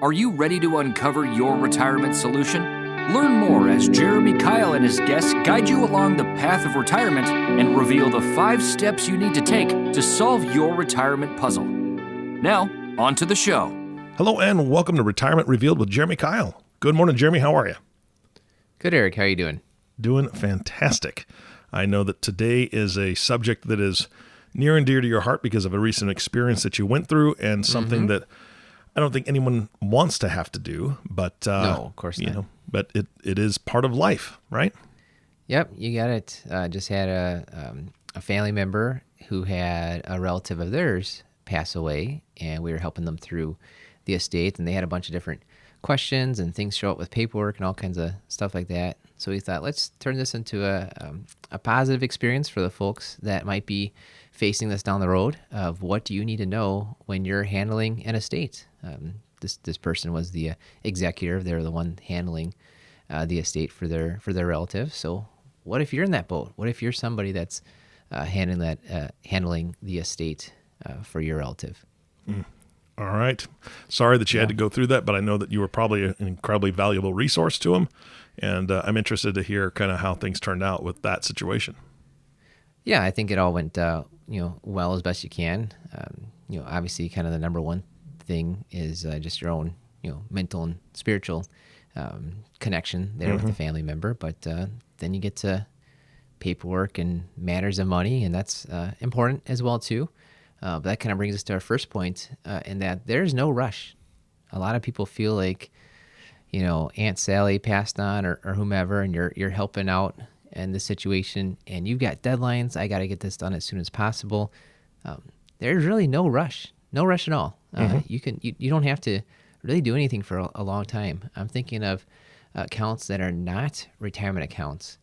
Are you ready to uncover your retirement solution? Learn more as Jeremy Keil and his guests guide you along the path of retirement and reveal the 5 steps you need to take to solve your retirement puzzle. Now, on to the show. Hello and welcome to Retirement Revealed with Jeremy Keil. Good morning, Jeremy. How are you? Good, Eric. How are you doing? Doing fantastic. I know that today is a subject that is near and dear to your heart because of a recent experience that you went through and something that I don't think anyone wants to have to do, but No, of course not. But it is part of life, right? Yep, you got it. Just had a family member who had a relative of theirs pass away, and we were helping them through the estate, and they had a bunch of different questions and things show up with paperwork and all kinds of stuff like that. So we thought, let's turn this into a positive experience for the folks that might be facing this down the road of what do you need to know when you're handling an estate. This person was the executor. They're the one handling the estate for their relative. So what if you're in that boat? What if you're somebody that's handling the estate for your relative? All right. Sorry that you had to go through that, but I know that you were probably an incredibly valuable resource to them, and I'm interested to hear kind of how things turned out with that situation. Yeah, I think it all went well as best you can. Obviously, kind of the number one thing is just your own mental and spiritual connection there with the family member. But then you get to paperwork and matters of money, and that's important as well too. But that kind of brings us to our first point, in that there's no rush. A lot of people feel like Aunt Sally passed on or whomever, and you're helping out in this situation, and you've got deadlines. I got to get this done as soon as possible. There's really no rush at all. You don't have to really do anything for a long time. I'm thinking of accounts that are not retirement accounts.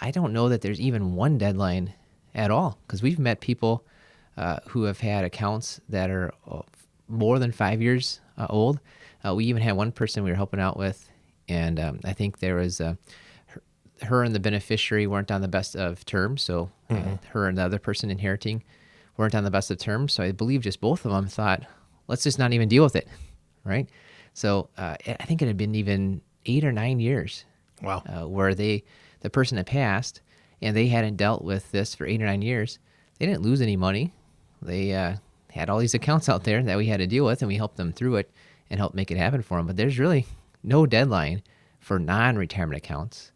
I don't know that there's even one deadline at all, because we've met people who have had accounts that are more than 5 years old. We even had one person we were helping out with, and I think there was her and the beneficiary weren't on the best of terms, so her and the other person inheriting weren't on the best of terms. So I believe just both of them thought, let's just not even deal with it, right? So I think it had been even 8 or 9 years. Wow. Where the person had passed, and they hadn't dealt with this for 8 or 9 years. They didn't lose any money. They had all these accounts out there that we had to deal with, and we helped them through it and helped make it happen for them. But there's really no deadline for non-retirement accounts.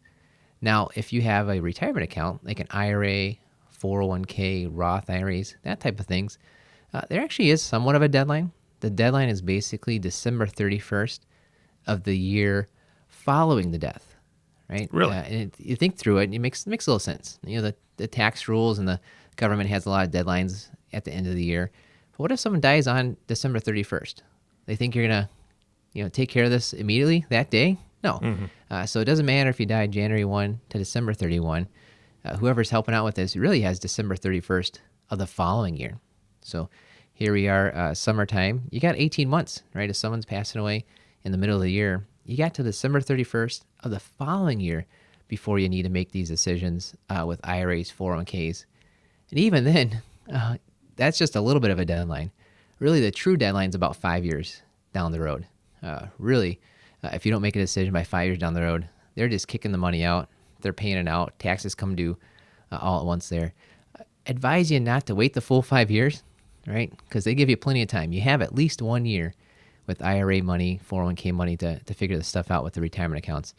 Now, if you have a retirement account, like an IRA, 401k, Roth IRAs, that type of things, there actually is somewhat of a deadline. The deadline is basically December 31st of the year following the death, right? Really? And you think through it, and it makes a little sense. The tax rules and the government has a lot of deadlines at the end of the year. But what if someone dies on December 31st? They think you're going to take care of this immediately that day? No. So it doesn't matter if you died January 1 to December 31. Whoever's helping out with this really has December 31st of the following year. So here we are, summertime. You got 18 months, right? If someone's passing away in the middle of the year, you got to December 31st of the following year before you need to make these decisions with IRAs, 401ks. And even then, that's just a little bit of a deadline. Really, the true deadline is about 5 years down the road. If you don't make a decision by 5 years down the road, they're just kicking the money out. They're paying it out. Taxes come due all at once there. Advise you not to wait the full 5 years, right? Because they give you plenty of time. You have at least 1 year with IRA money, 401k money to figure this stuff out with the retirement accounts.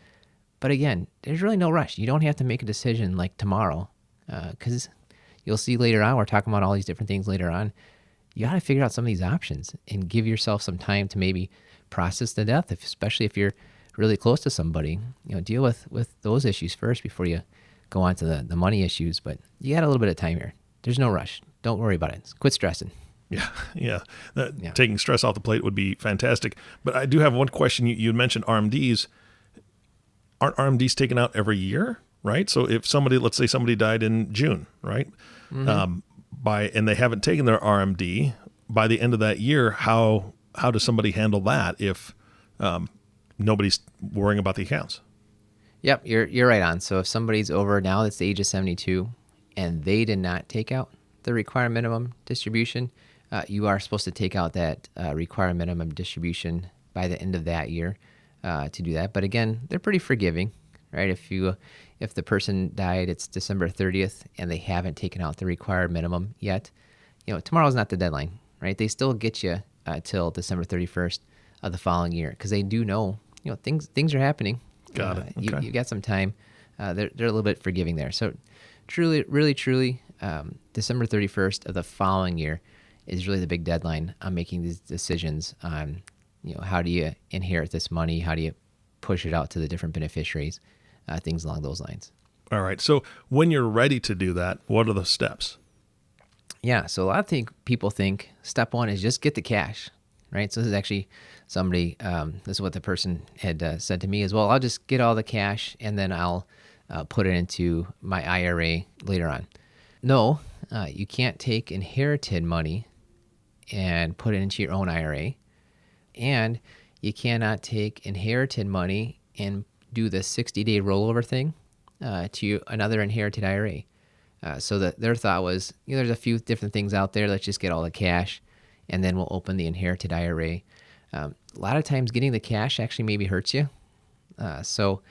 But again, there's really no rush. You don't have to make a decision like tomorrow, because you'll see later on, we're talking about all these different things later on. You got to figure out some of these options and give yourself some time to maybe process the death, especially if you're really close to somebody. Deal with those issues first before you go on to the money issues. But you got a little bit of time here. There's no rush. Don't worry about it. Quit stressing. Yeah. Taking stress off the plate would be fantastic. But I do have one question. You mentioned RMDs. Aren't RMDs taken out every year, right? So if let's say somebody died in June, right? And they haven't taken their RMD by the end of that year, how does somebody handle that if nobody's worrying about the accounts? Yep, you're right on. So if somebody's over now that's the age of 72 and they did not take out the required minimum distribution, you are supposed to take out that required minimum distribution by the end of that year to do that. But again, they're pretty forgiving, right? If the person died, it's December 30th and they haven't taken out the required minimum yet, tomorrow's not the deadline, right? They still get you till December 31st of the following year because they do know, things are happening. Got it. Okay. You got some time. They're a little bit forgiving there. So truly, really, truly, December 31st of the following year is really the big deadline on making these decisions on, how do you inherit this money? How do you push it out to the different beneficiaries? Things along those lines. All right. So when you're ready to do that, what are the steps? Yeah. So a lot of people think step one is just get the cash, right? So this is actually somebody, this is what the person had said to me as well. I'll just get all the cash and then I'll put it into my IRA later on. No, you can't take inherited money and put it into your own IRA. And you cannot take inherited money and do the 60-day rollover thing to another inherited IRA. So their thought was, there's a few different things out there. Let's just get all the cash, and then we'll open the inherited IRA. A lot of times getting the cash actually maybe hurts you. So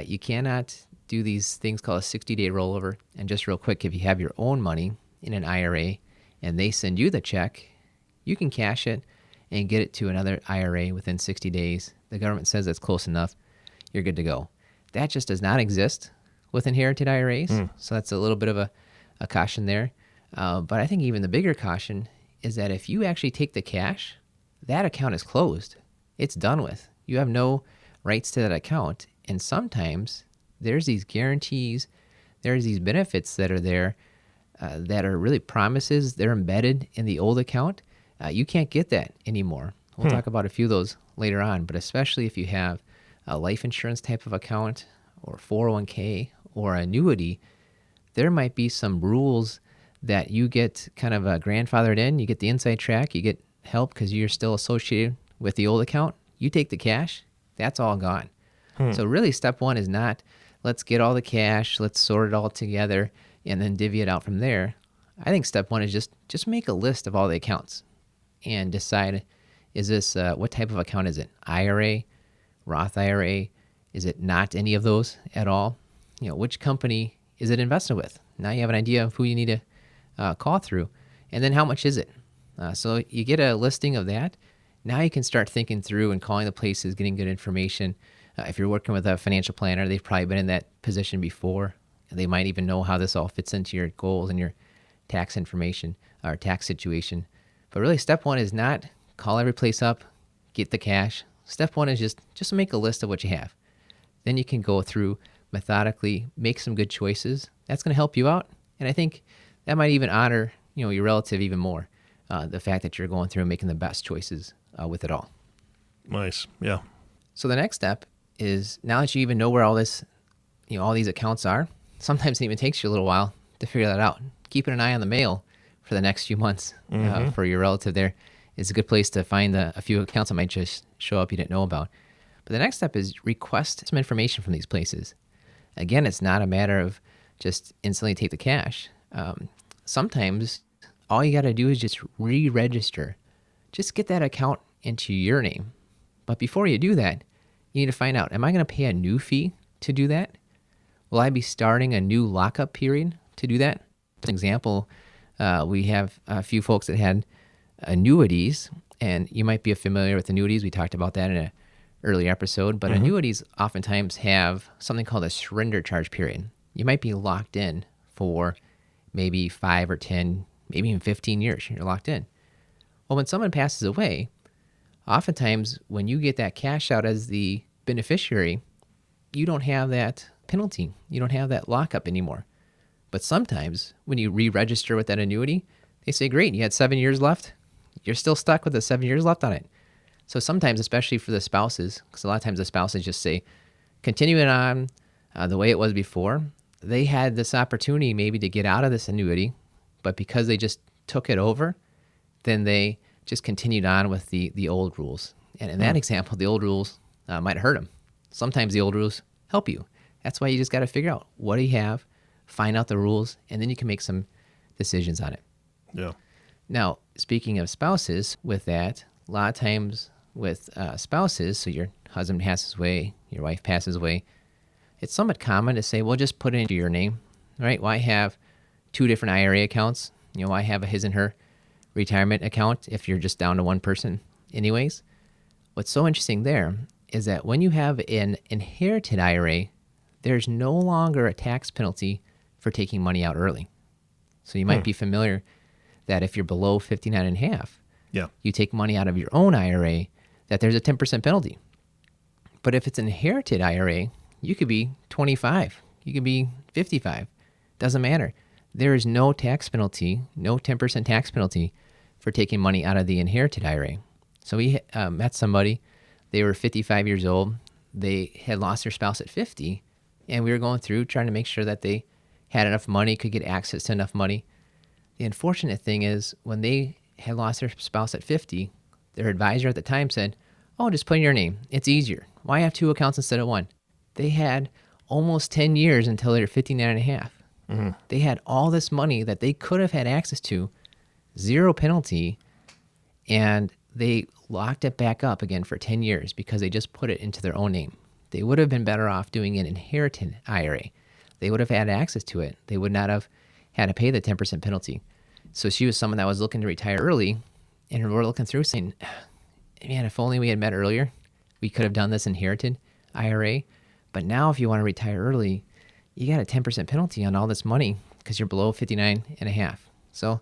you cannot do these things called a 60-day rollover. And just real quick, if you have your own money in an IRA and they send you the check, you can cash it and get it to another IRA within 60 days. The government says that's close enough. You're good to go. That just does not exist with inherited IRAs. So that's a little bit of a caution there. But I think even the bigger caution is that if you actually take the cash, that account is closed. It's done with. You have no rights to that account. And sometimes there's these guarantees, there's these benefits that are there that are really promises. They're embedded in the old account. You can't get that anymore. We'll talk about a few of those later on, but especially if you have a life insurance type of account or 401k or annuity, there might be some rules that you get kind of grandfathered in. You get the inside track, you get help because you're still associated with the old account. You take the cash, that's all gone. So really step one is not, let's get all the cash, let's sort it all together and then divvy it out from there. I think step one is just make a list of all the accounts and decide, is this, what type of account is it? IRA, Roth IRA? Is it not any of those at all? Which company is it invested with? Now you have an idea of who you need to call through. And then how much is it? So you get a listing of that. Now you can start thinking through and calling the places, getting good information. If you're working with a financial planner, they've probably been in that position before. And they might even know how this all fits into your goals and your tax information or tax situation. But really, step one is not call every place up, get the cash. Step one is just make a list of what you have. Then you can go through methodically, make some good choices. That's going to help you out. And I think that might even honor, your relative even more. The fact that you're going through and making the best choices with it all. Nice. Yeah. So the next step is now that you even know where all this, all these accounts are, sometimes it even takes you a little while to figure that out. Keeping an eye on the mail for the next few months for your relative there is a good place to find a few accounts that might just show up you didn't know about. But the next step is request some information from these places. Again, it's not a matter of just instantly take the cash. Sometimes all you got to do is just re-register. Just get that account into your name. But before you do that, you need to find out, am I going to pay a new fee to do that? Will I be starting a new lockup period to do that? As an example, we have a few folks that had annuities, and you might be familiar with annuities. We talked about that in an earlier episode, but annuities oftentimes have something called a surrender charge period. You might be locked in for maybe 5 or 10, maybe even 15 years. You're locked in. Well, when someone passes away, oftentimes when you get that cash out as the beneficiary, you don't have that penalty. You don't have that lockup anymore. But sometimes when you re-register with that annuity, they say, great, you had 7 years left. You're still stuck with the 7 years left on it. So sometimes, especially for the spouses, because a lot of times the spouses just say, continue it on the way it was before. They had this opportunity maybe to get out of this annuity, but because they just took it over, then they just continued on with the old rules. And in that example, the old rules might hurt them. Sometimes the old rules help you. That's why you just got to figure out what do you have, find out the rules, and then you can make some decisions on it. Yeah. Now, speaking of spouses, with that, a lot of times with spouses, so your husband passes away, your wife passes away, it's somewhat common to say, well, just put it into your name, right? Why have two different IRA accounts? Why have a his and her retirement account if you're just down to one person anyways? What's so interesting there is that when you have an inherited IRA, there's no longer a tax penalty for taking money out early. So you might be familiar that if you're below 59 and a half, you take money out of your own IRA, that there's a 10% penalty. But if it's an inherited IRA, you could be 25, you could be 55, doesn't matter. There is no tax penalty, no 10% tax penalty for taking money out of the inherited IRA. So we met somebody, they were 55 years old, they had lost their spouse at 50, and we were going through trying to make sure that they had enough money, could get access to enough money. The unfortunate thing is when they had lost their spouse at 50, their advisor at the time said, oh, just put in your name. It's easier. Why have two accounts instead of one? They had almost 10 years until they were 59 and a half. Mm-hmm. They had all this money that they could have had access to, zero penalty, and they locked it back up again for 10 years because they just put it into their own name. They would have been better off doing an inherited IRA. They would have had access to it. They would not have had to pay the 10% penalty. So she was someone that was looking to retire early, and we're looking through saying, man, if only we had met earlier, we could have done this inherited IRA. But now if you want to retire early, you got a 10% penalty on all this money because you're below 59 and a half. So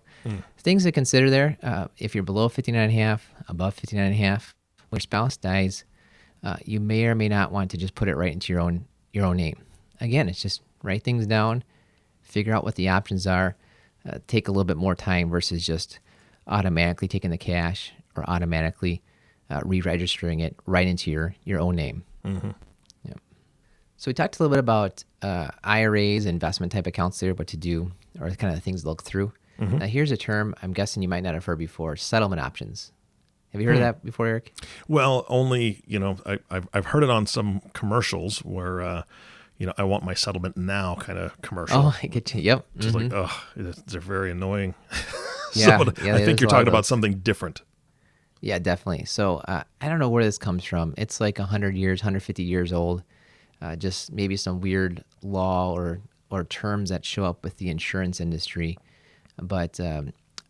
things to consider there. If you're below 59 and a half, above 59 and a half, when your spouse dies, you may or may not want to just put it right into your own name. Again, it's just write things down, figure out what the options are, take a little bit more time versus just automatically taking the cash or automatically re-registering it right into your own name. Mm-hmm. Yeah. So we talked a little bit about IRAs, investment type accounts there, what to do, or kind of the things to look through. Mm-hmm. Now here's a term I'm guessing you might not have heard before: settlement options. Have you heard of that before, Eric? Well, only I've heard it on some commercials where I want my settlement now kind of commercial. Oh, I get you. Yep. Just like, they're very annoying. Yeah, I think you're talking about something different. Yeah, definitely. So I don't know where this comes from. It's like 100 years, 150 years old. Just maybe some weird law or terms that show up with the insurance industry. But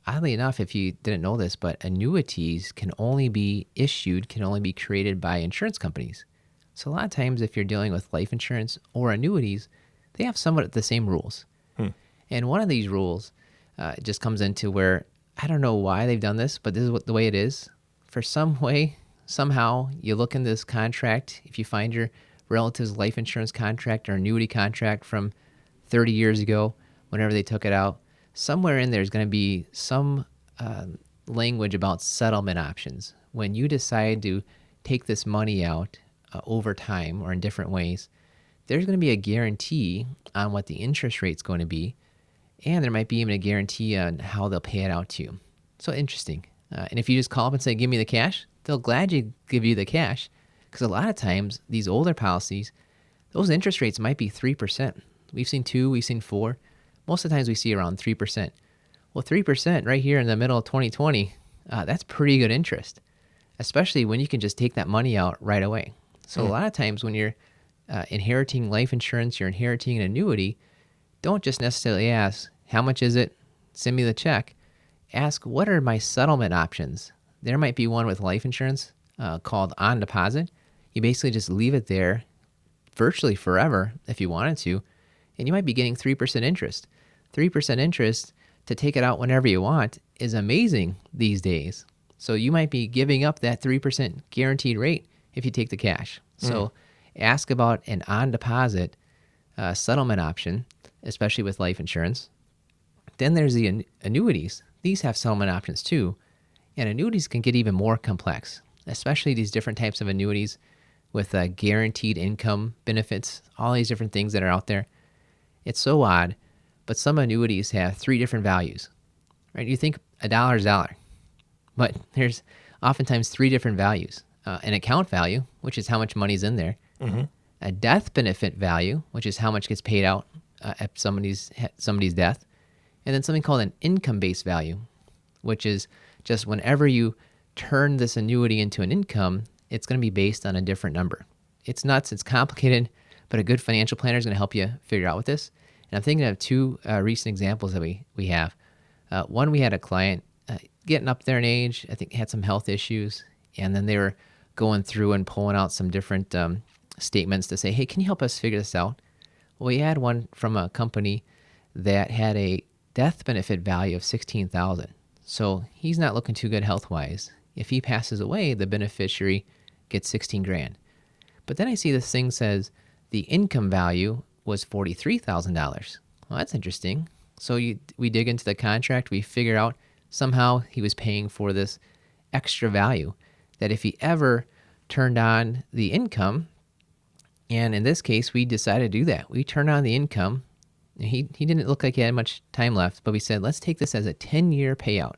oddly enough, if you didn't know this, but annuities can only be created by insurance companies. So a lot of times if you're dealing with life insurance or annuities, they have somewhat the same rules. And one of these rules just comes into where, I don't know why they've done this, but this is the way it is. For somehow, you look in this contract, if you find your relative's life insurance contract or annuity contract from 30 years ago, whenever they took it out, somewhere in there is going to be some language about settlement options. When you decide to take this money out over time or in different ways, there's going to be a guarantee on what the interest rate's going to be, and there might be even a guarantee on how they'll pay it out to you. So interesting. And if you just call up and say, give me the cash, they'll gladly give you the cash, because a lot of times these older policies, those interest rates might be 3%. We've seen 2, we've seen 4. Most of the times we see around 3%. Well, 3% right here in the middle of 2020, that's pretty good interest, especially when you can just take that money out right away. So a lot of times when you're inheriting life insurance, you're inheriting an annuity, don't just necessarily ask, how much is it? Send me the check. Ask, what are my settlement options? There might be one with life insurance called on deposit. You basically just leave it there virtually forever if you wanted to, and you might be getting 3% interest. 3% interest to take it out whenever you want is amazing these days. So you might be giving up that 3% guaranteed rate if you take the cash. So ask about an on-deposit settlement option, especially with life insurance. Then there's the annuities. These have settlement options too. And annuities can get even more complex, especially these different types of annuities with guaranteed income benefits, all these different things that are out there. It's so odd, but some annuities have 3 different values, right? You think a dollar is a dollar, but there's oftentimes 3 different values. An account value, which is how much money's in there. Mm-hmm. A death benefit value, which is how much gets paid out at somebody's death. And then something called an income-based value, which is just whenever you turn this annuity into an income, it's going to be based on a different number. It's nuts. It's complicated, but a good financial planner is going to help you figure out with this. And I'm thinking of two recent examples that we have. One, we had a client getting up there in age, I think had some health issues, and then they were going through and pulling out some different statements to say, hey, can you help us figure this out? Well, we had one from a company that had a death benefit value of $16,000. So he's not looking too good health-wise. If he passes away, the beneficiary gets $16,000. But then I see this thing says the income value was $43,000. Well, that's interesting. So we dig into the contract, we figure out somehow he was paying for this extra value that if he ever turned on the income, and in this case, we decided to do that. We turned on the income. He didn't look like he had much time left, but we said, let's take this as a 10-year payout.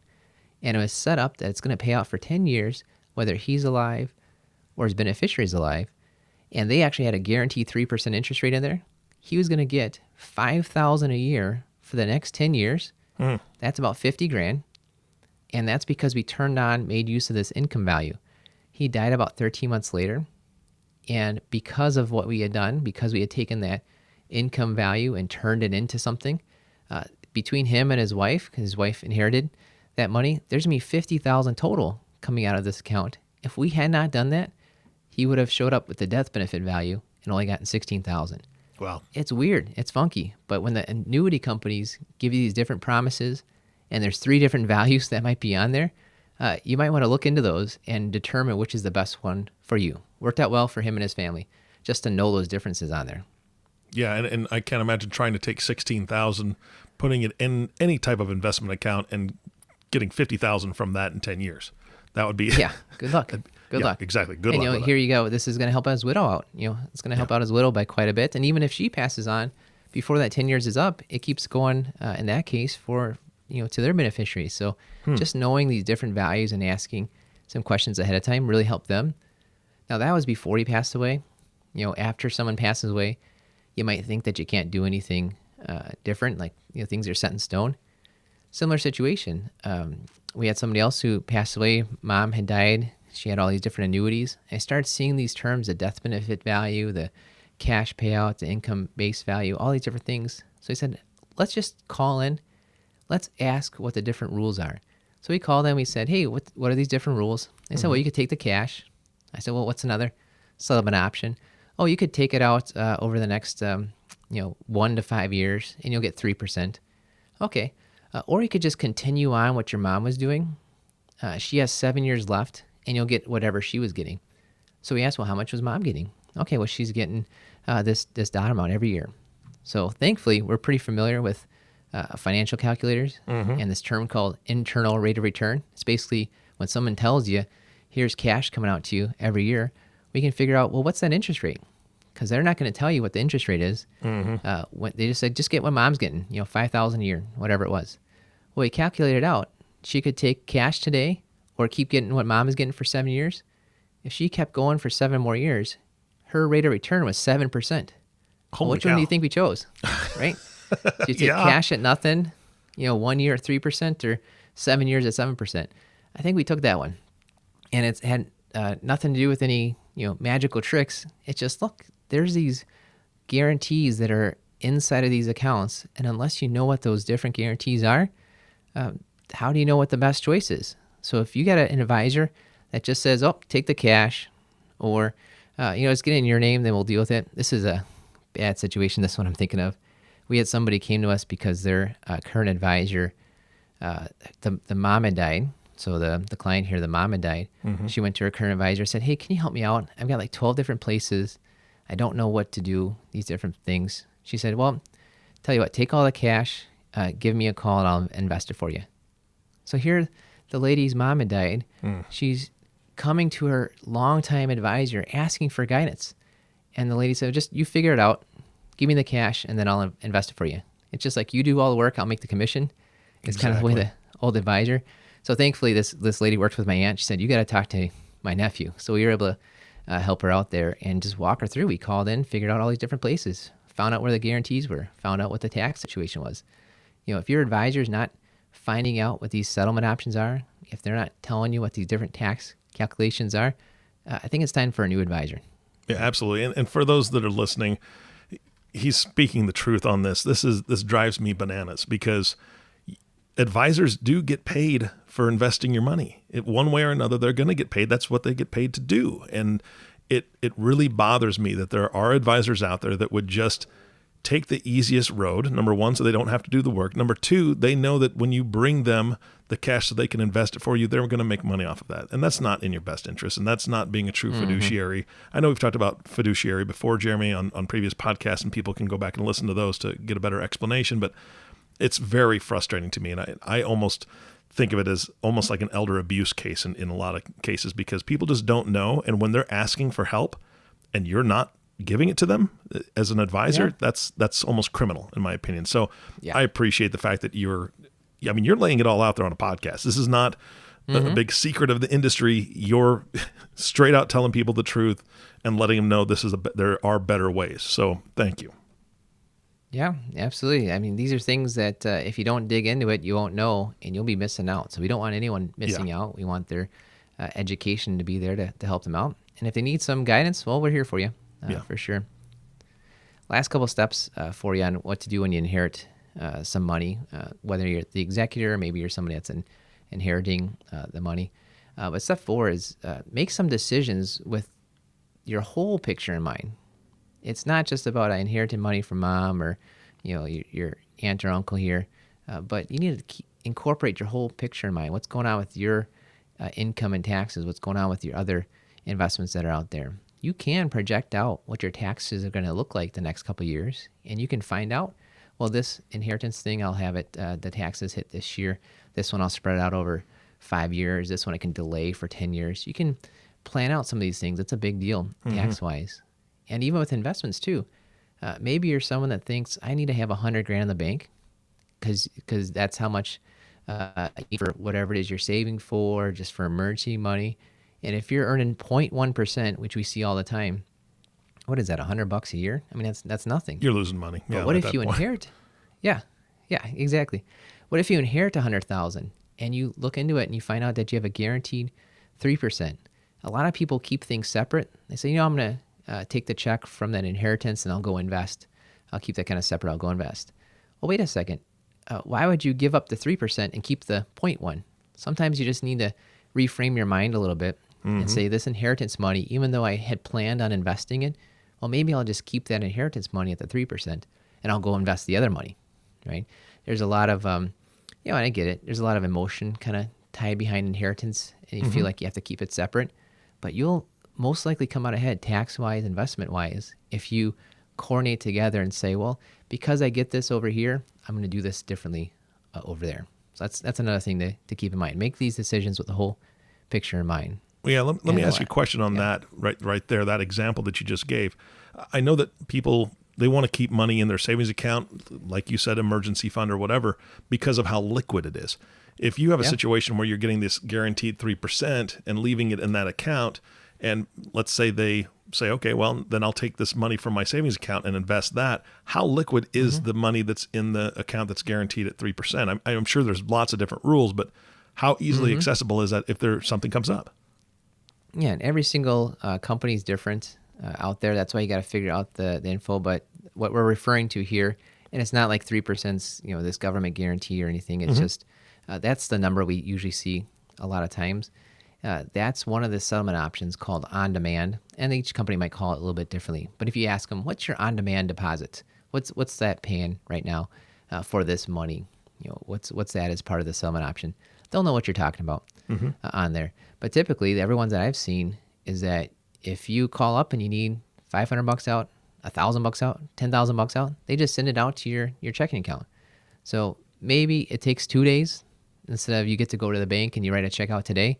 And it was set up that it's going to pay out for 10 years, whether he's alive or his beneficiary is alive. And they actually had a guaranteed 3% interest rate in there. He was going to get $5,000 a year for the next 10 years. That's about $50,000. And that's because we made use of this income value. He died about 13 months later. And because of what we had done, because we had taken that income value and turned it into something, between him and his wife inherited that money, there's going to be $50,000 total coming out of this account. If we had not done that, he would have showed up with the death benefit value and only gotten $16,000. Wow. It's weird. It's funky. But when the annuity companies give you these different promises and there's 3 different values that might be on there, you might want to look into those and determine which is the best one for you. Worked out well for him and his family, just to know those differences on there. Yeah, and I can't imagine trying to take $16,000, putting it in any type of investment account, and getting $50,000 from that in 10 years. That would be Good luck. Good luck. Exactly. Good and, luck. Here you go. This is going to help his widow out. It's going to help out his widow by quite a bit. And even if she passes on before that 10 years is up, it keeps going in that case for to their beneficiaries. So just knowing these different values and asking some questions ahead of time really helped them. Now that was before he passed away. After someone passes away, you might think that you can't do anything different, like things are set in stone. Similar situation. We had somebody else who passed away. Mom had died. She had all these different annuities. I started seeing these terms, the death benefit value, the cash payout, the income-based value, all these different things. So I said, let's just call in. Let's ask what the different rules are. So we called them. We said, hey, what are these different rules? They said, well, you could take the cash. I said, well, what's another? Still have an option. Oh, you could take it out over the next 1 to 5 years, and you'll get 3%. Okay. Or you could just continue on what your mom was doing. She has 7 years left, and you'll get whatever she was getting. So we asked, well, how much was mom getting? Okay, well, she's getting this dollar amount every year. So thankfully, we're pretty familiar with financial calculators and this term called internal rate of return. It's basically when someone tells you, here's cash coming out to you every year, we can figure out, well, what's that interest rate? Because they're not going to tell you what the interest rate is. When they just said, just get what mom's getting, $5,000 a year, whatever it was. Well, we calculated out. She could take cash today or keep getting what mom is getting for 7 years. If she kept going for 7 more years, her rate of return was 7%. Which one do you think we chose? Right? Do you take cash at nothing, 1 year at 3% or 7 years at 7%? I think we took that one. And it's had nothing to do with any, magical tricks. It's just, look, there's these guarantees that are inside of these accounts. And unless you know what those different guarantees are, how do you know what the best choice is? So if you got an advisor that just says, oh, take the cash, or, it's getting in your name, then we'll deal with it. This is a bad situation. This one I'm thinking of. We had somebody came to us because their current advisor, the mom had died. So the client here, the mom had died. She went to her current advisor, said, hey, can you help me out? I've got like 12 different places. I don't know what to do, these different things. She said, well, tell you what, take all the cash, give me a call and I'll invest it for you. So here, the lady's mom had died. She's coming to her longtime advisor asking for guidance. And the lady said, just you figure it out. Give me the cash and then I'll invest it for you. It's just like you do all the work, I'll make the commission. It's kind of the way the old advisor. So thankfully, this lady worked with my aunt. She said, you got to talk to my nephew. So we were able to help her out there and just walk her through. We called in, figured out all these different places, found out where the guarantees were, found out what the tax situation was. If your advisor is not finding out what these settlement options are, if they're not telling you what these different tax calculations are, I think it's time for a new advisor. Yeah, absolutely. And for those that are listening, he's speaking the truth on this. This drives me bananas because advisors do get paid for investing your money. One way or another, they're going to get paid. That's what they get paid to do. And it really bothers me that there are advisors out there that would just take the easiest road, number one, so they don't have to do the work. Number two, they know that when you bring them the cash so they can invest it for you, they're going to make money off of that. And that's not in your best interest. And that's not being a true fiduciary. I know we've talked about fiduciary before, Jeremy, on previous podcasts, and people can go back and listen to those to get a better explanation. But it's very frustrating to me. And I almost think of it as almost like an elder abuse case in a lot of cases, because people just don't know. And when they're asking for help and you're not giving it to them as an advisor, that's almost criminal in my opinion. So I appreciate the fact that you're laying it all out there on a podcast. This is not a big secret of the industry. You're straight out telling people the truth and letting them know there are better ways. So thank you. Yeah, absolutely. I mean, these are things that if you don't dig into it, you won't know, and you'll be missing out. So we don't want anyone missing out. We want their education to be there to help them out. And if they need some guidance, well, we're here for you. For sure. Last couple steps for you on what to do when you inherit some money, whether you're the executor, maybe you're somebody that's inheriting the money. But step 4 is make some decisions with your whole picture in mind. It's not just about I inherited money from mom or your aunt or uncle here, but you need to incorporate your whole picture in mind. What's going on with your income and taxes? What's going on with your other investments that are out there? You can project out what your taxes are going to look like the next couple of years, and you can find out, well, this inheritance thing, I'll have it, the taxes hit this year. This one I'll spread it out over 5 years. This one I can delay for 10 years. You can plan out some of these things. It's a big deal tax-wise. And even with investments too. Maybe you're someone that thinks, I need to have $100,000 in the bank because that's how much for whatever it is you're saving for, just for emergency money. And if you're earning 0.1%, which we see all the time, what is that, $100 a year? I mean, that's nothing. You're losing money. But what if you inherit? Yeah, exactly. What if you inherit $100,000 and you look into it and you find out that you have a guaranteed 3%? A lot of people keep things separate. They say, I'm going to take the check from that inheritance and I'll go invest. I'll keep that kind of separate. I'll go invest. Well, wait a second. Why would you give up the 3% and keep the 0.1? Sometimes you just need to reframe your mind a little bit and say, this inheritance money, even though I had planned on investing it, well, maybe I'll just keep that inheritance money at the 3% and I'll go invest the other money, right? There's a lot of, and I get it. There's a lot of emotion kind of tied behind inheritance, and you feel like you have to keep it separate, but you'll most likely come out ahead tax-wise, investment-wise, if you coordinate together and say, well, because I get this over here, I'm going to do this differently over there. So that's another thing to keep in mind. Make these decisions with the whole picture in mind. Well, yeah, let me ask you a question on that right there, that example that you just gave. I know that people, they want to keep money in their savings account, like you said, emergency fund or whatever, because of how liquid it is. If you have a situation where you're getting this guaranteed 3% and leaving it in that account, and let's say they say, okay, well, then I'll take this money from my savings account and invest that. How liquid is the money that's in the account that's guaranteed at 3%? I'm sure there's lots of different rules, but how easily accessible is that if something comes up? Yeah, and every single company is different out there. That's why you got to figure out the info. But what we're referring to here, and it's not like 3%, this government guarantee or anything. It's just that's the number we usually see a lot of times. That's one of the settlement options called on-demand, and each company might call it a little bit differently. But if you ask them, what's your on-demand deposit? What's that paying right now for this money? What's that as part of the settlement option? They'll know what you're talking about on there. But typically, every one that I've seen is that if you call up and you need $500 out, $1,000 out, $10,000 out, they just send it out to your checking account. So maybe it takes 2 days instead of you get to go to the bank and you write a check out today.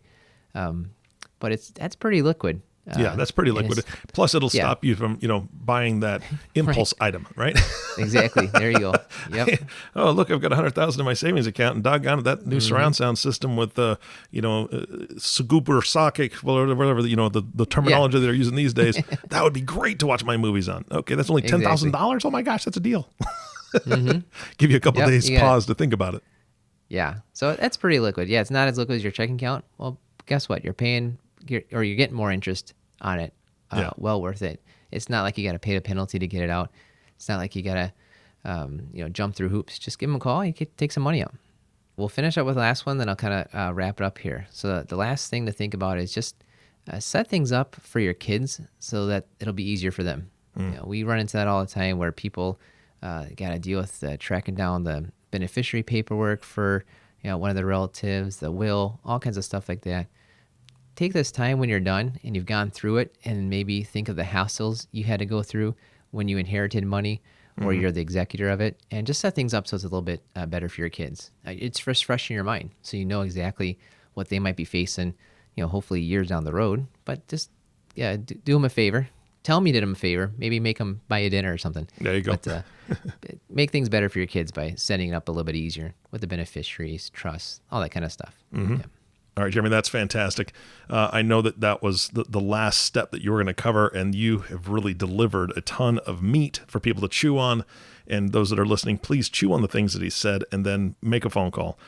But that's pretty liquid. That's pretty liquid. Plus, it'll stop you from, buying that impulse item, right? Exactly. There you go. Yep. Oh, look, I've got 100,000 in my savings account, and doggone it, that new surround sound system with Sagooper socket, whatever the terminology they're using these days, that would be great to watch my movies on. Okay, that's only $10,000. Oh my gosh, that's a deal. Give you a couple days pause to think about it. Yeah. So that's pretty liquid. Yeah, it's not as liquid as your checking account. Well, guess what? You're getting more interest on it. Yeah. Well worth it. It's not like you got to pay the penalty to get it out. It's not like you got to, jump through hoops. Just give them a call. You can take some money out. We'll finish up with the last one, then I'll kind of wrap it up here. So the last thing to think about is just set things up for your kids so that it'll be easier for them. We run into that all the time where people got to deal with tracking down the beneficiary paperwork for one of the relatives, the will, all kinds of stuff like that. Take this time when you're done and you've gone through it, and maybe think of the hassles you had to go through when you inherited money or you're the executor of it, and just set things up so it's a little bit better for your kids. It's just fresh in your mind, so you know exactly what they might be facing, hopefully years down the road. But just do them a favor. Tell them you did them a favor. Maybe make them buy you dinner or something. There you go. But make things better for your kids by setting it up a little bit easier with the beneficiaries, trusts, all that kind of stuff. Yeah. All right, Jeremy, that's fantastic. I know that was the last step that you were going to cover, and you have really delivered a ton of meat for people to chew on. And those that are listening, please chew on the things that he said and then make a phone call.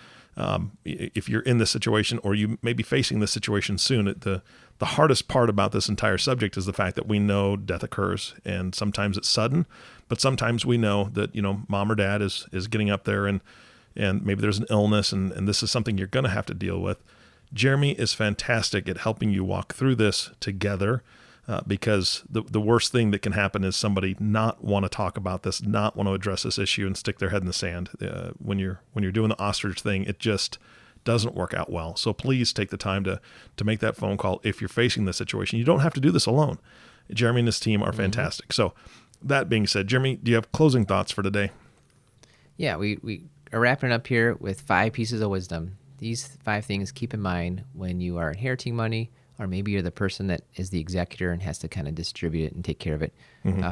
If you're in this situation, or you may be facing this situation soon, the hardest part about this entire subject is the fact that we know death occurs, and sometimes it's sudden, but sometimes we know that, mom or dad is getting up there, and maybe there's an illness, and this is something you're going to have to deal with. Jeremy is fantastic at helping you walk through this together, because the worst thing that can happen is somebody not want to talk about this, not want to address this issue, and stick their head in the sand. When you're doing the ostrich thing, it just doesn't work out well. So please take the time to make that phone call if you're facing this situation. You don't have to do this alone. Jeremy and his team are fantastic. So that being said, Jeremy, do you have closing thoughts for today? Yeah, we are wrapping it up here with 5 pieces of wisdom. These 5 things keep in mind when you are inheriting money, or maybe you're the person that is the executor and has to kind of distribute it and take care of it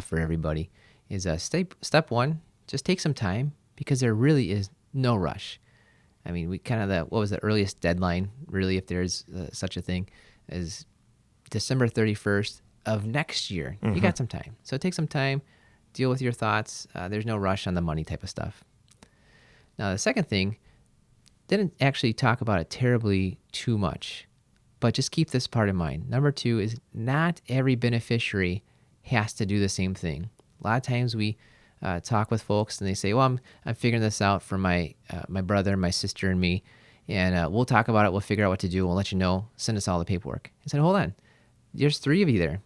for everybody. Is step 1, just take some time, because there really is no rush. I mean, we kind of what was the earliest deadline, really, if there's such a thing, is December 31st of next year. You got some time. So take some time, deal with your thoughts. There's no rush on the money type of stuff. Now, the second thing, didn't actually talk about it terribly too much, but just keep this part in mind. Number 2 is not every beneficiary has to do the same thing. A lot of times we talk with folks and they say, well, I'm figuring this out for my brother, my sister, and me, and we'll talk about it. We'll figure out what to do. We'll let you know. Send us all the paperwork. I said, hold on. There's 3 of you there.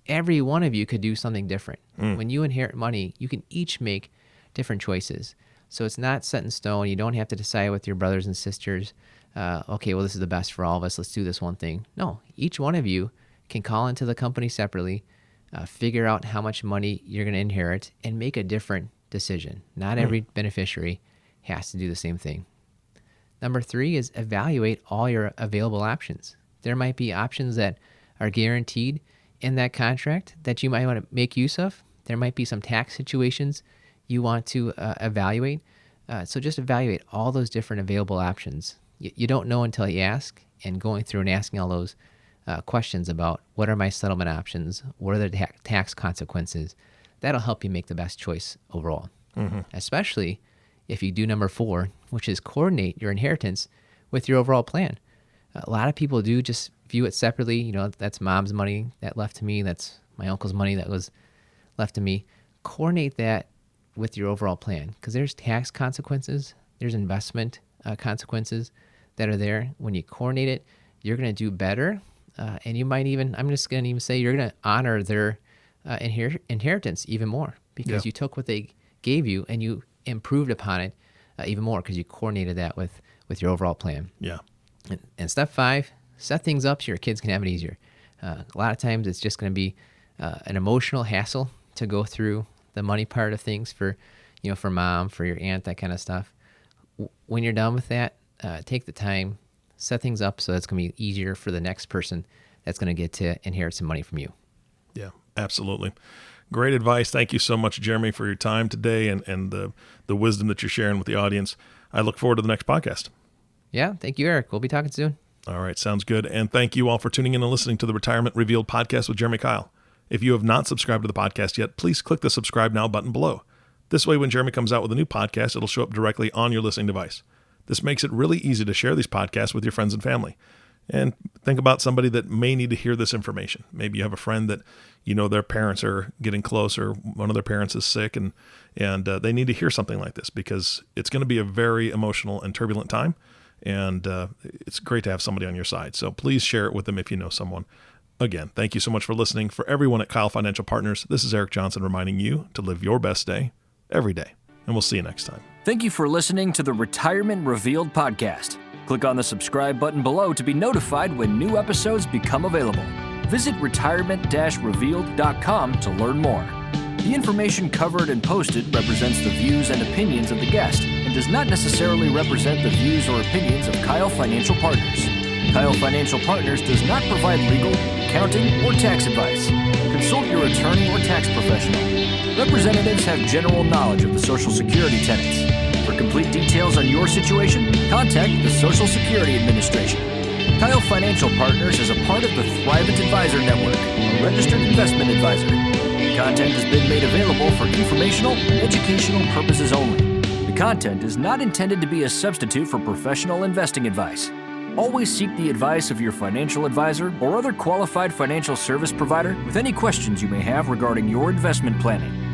Every one of you could do something different. When you inherit money, you can each make different choices. So it's not set in stone. You don't have to decide with your brothers and sisters, okay, well, this is the best for all of us. Let's do this one thing. No, each one of you can call into the company separately, figure out how much money you're going to inherit, and make a different decision. Not every beneficiary has to do the same thing. Number 3 is evaluate all your available options. There might be options that are guaranteed in that contract that you might want to make use of. There might be some tax situations you want to evaluate. So just evaluate all those different available options. You don't know until you ask, and going through and asking all those questions about what are my settlement options, what are the tax consequences, that'll help you make the best choice overall. Especially if you do number 4, which is coordinate your inheritance with your overall plan. A lot of people do just view it separately. That's mom's money that left to me. That's my uncle's money that was left to me. Coordinate that with your overall plan, because there's tax consequences, there's investment consequences that are there. When you coordinate it, you're going to do better, and you might even, I'm just going to even say, you're going to honor their inheritance even more, because you took what they gave you and you improved upon it even more, because you coordinated that with your overall plan. Yeah. And step 5, set things up so your kids can have it easier. A lot of times it's just going to be an emotional hassle to go through the money part of things for mom, for your aunt, that kind of stuff. When you're done with that, take the time, set things up so that's going to be easier for the next person that's going to get to inherit some money from you. Yeah, absolutely. Great advice. Thank you so much, Jeremy, for your time today and the wisdom that you're sharing with the audience. I look forward to the next podcast. Yeah, thank you, Eric. We'll be talking soon. All right, sounds good. And thank you all for tuning in and listening to the Retirement Revealed podcast with Jeremy Keil. If you have not subscribed to the podcast yet, please click the subscribe now button below. This way, when Jeremy comes out with a new podcast, it'll show up directly on your listening device. This makes it really easy to share these podcasts with your friends and family. And think about somebody that may need to hear this information. Maybe you have a friend that their parents are getting close, or one of their parents is sick, and they need to hear something like this, because it's going to be a very emotional and turbulent time, and it's great to have somebody on your side. So please share it with them if you know someone. Again, thank you so much for listening. For everyone at Keil Financial Partners, this is Eric Johnson reminding you to live your best day every day, and we'll see you next time. Thank you for listening to the Retirement Revealed podcast. Click on the subscribe button below to be notified when new episodes become available. Visit retirement-revealed.com to learn more. The information covered and posted represents the views and opinions of the guest and does not necessarily represent the views or opinions of Keil Financial Partners. Keil Financial Partners does not provide legal, accounting, or tax advice. Consult your attorney or tax professional. Representatives have general knowledge of the Social Security tenets. For complete details on your situation, contact the Social Security Administration. Keil Financial Partners is a part of the Thrivent Advisor Network, a registered investment advisor. The content has been made available for informational and educational purposes only. The content is not intended to be a substitute for professional investing advice. Always seek the advice of your financial advisor or other qualified financial service provider with any questions you may have regarding your investment planning.